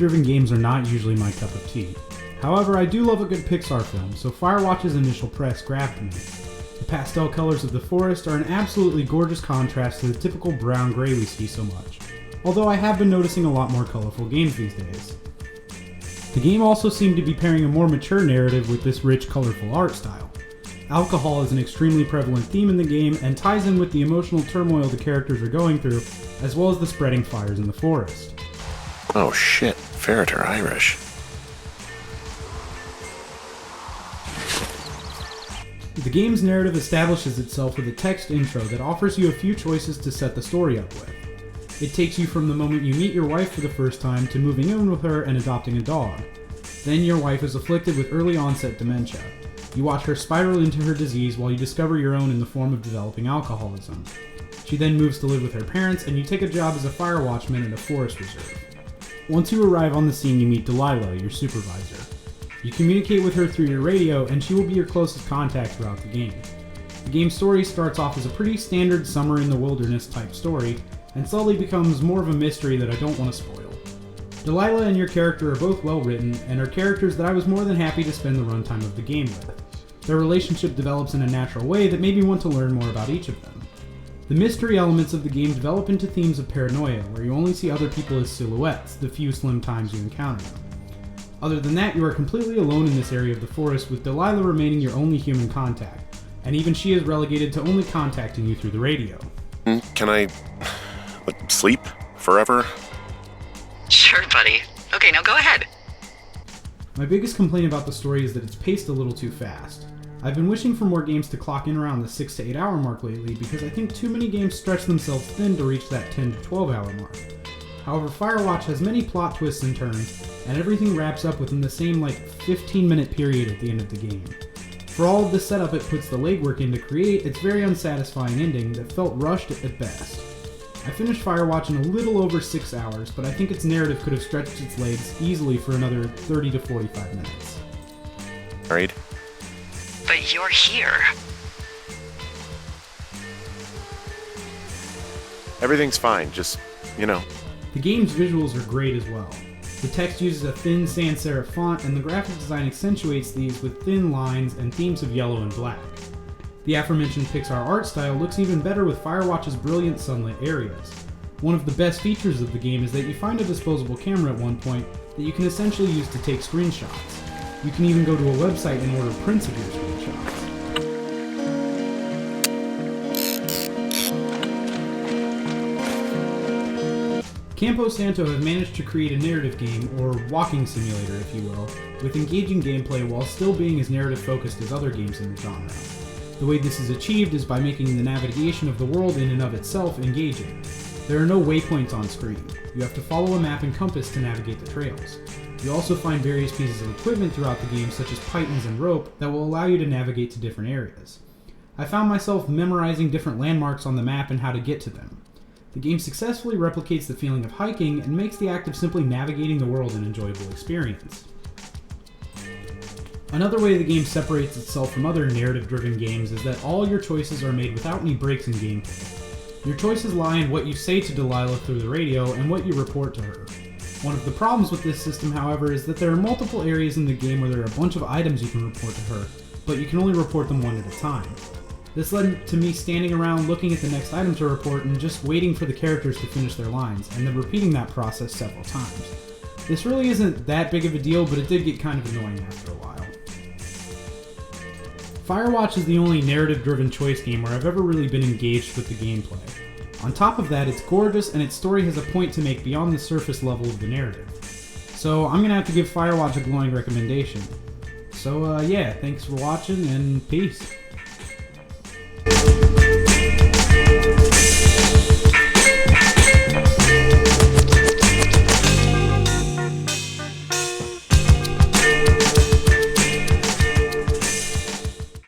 narrative-driven games are not usually my cup of tea. However, I do love a good Pixar film, so Firewatch's initial press grabbed me. The pastel colors of the forest are an absolutely gorgeous contrast to the typical brown-gray we see so much, although I have been noticing a lot more colorful games these days. The game also seemed to be pairing a more mature narrative with this rich, colorful art style. Alcohol is an extremely prevalent theme in the game and ties in with the emotional turmoil the characters are going through, as well as the spreading fires in the forest. Oh shit, Ferret are Irish. The game's narrative establishes itself with a text intro that offers you a few choices to set the story up with. It takes you from the moment you meet your wife for the first time to moving in with her and adopting a dog. Then your wife is afflicted with early onset dementia. You watch her spiral into her disease while you discover your own in the form of developing alcoholism. She then moves to live with her parents, and you take a job as a fire watchman at a forest reserve. Once you arrive on the scene, you meet Delilah, your supervisor. You communicate with her through your radio, and she will be your closest contact throughout the game. The game's story starts off as a pretty standard summer in the wilderness type story, and slowly becomes more of a mystery that I don't want to spoil. Delilah and your character are both well written, and are characters that I was more than happy to spend the runtime of the game with. Their relationship develops in a natural way that made me want to learn more about each of them. The mystery elements of the game develop into themes of paranoia, where you only see other people as silhouettes the few slim times you encounter them. Other than that, you are completely alone in this area of the forest, with Delilah remaining your only human contact, and even she is relegated to only contacting you through the radio. Can I sleep forever? Sure, buddy. Okay, now go ahead. My biggest complaint about the story is that it's paced a little too fast. I've been wishing for more games to clock in around the 6 to 8 hour mark lately, because I think too many games stretch themselves thin to reach that 10 to 12 hour mark. However, Firewatch has many plot twists and turns, and everything wraps up within the same 15-minute period at the end of the game. For all of the setup it puts the legwork in to create its very unsatisfying ending that felt rushed at best. I finished Firewatch in a little over 6 hours, but I think its narrative could have stretched its legs easily for another 30 to 45 minutes. Married? But you're here. Everything's fine, just, The game's visuals are great as well. The text uses a thin sans serif font, and the graphic design accentuates these with thin lines and themes of yellow and black. The aforementioned Pixar art style looks even better with Firewatch's brilliant sunlit areas. One of the best features of the game is that you find a disposable camera at one point that you can essentially use to take screenshots. You can even go to a website and order prints of your screenshots. Campo Santo have managed to create a narrative game, or walking simulator if you will, with engaging gameplay while still being as narrative focused as other games in the genre. The way this is achieved is by making the navigation of the world in and of itself engaging. There are no waypoints on screen. You have to follow a map and compass to navigate the trails. You also find various pieces of equipment throughout the game, such as pythons and rope, that will allow you to navigate to different areas. I found myself memorizing different landmarks on the map and how to get to them. The game successfully replicates the feeling of hiking and makes the act of simply navigating the world an enjoyable experience. Another way the game separates itself from other narrative-driven games is that all your choices are made without any breaks in gameplay. Your choices lie in what you say to Delilah through the radio and what you report to her. One of the problems with this system, however, is that there are multiple areas in the game where there are a bunch of items you can report to her, but you can only report them one at a time. This led to me standing around looking at the next item to report and just waiting for the characters to finish their lines, and then repeating that process several times. This really isn't that big of a deal, but it did get kind of annoying after a while. Firewatch is the only narrative-driven choice game where I've ever really been engaged with the gameplay. On top of that, it's gorgeous and its story has a point to make beyond the surface level of the narrative. So I'm gonna have to give Firewatch a glowing recommendation. So yeah, thanks for watching and peace.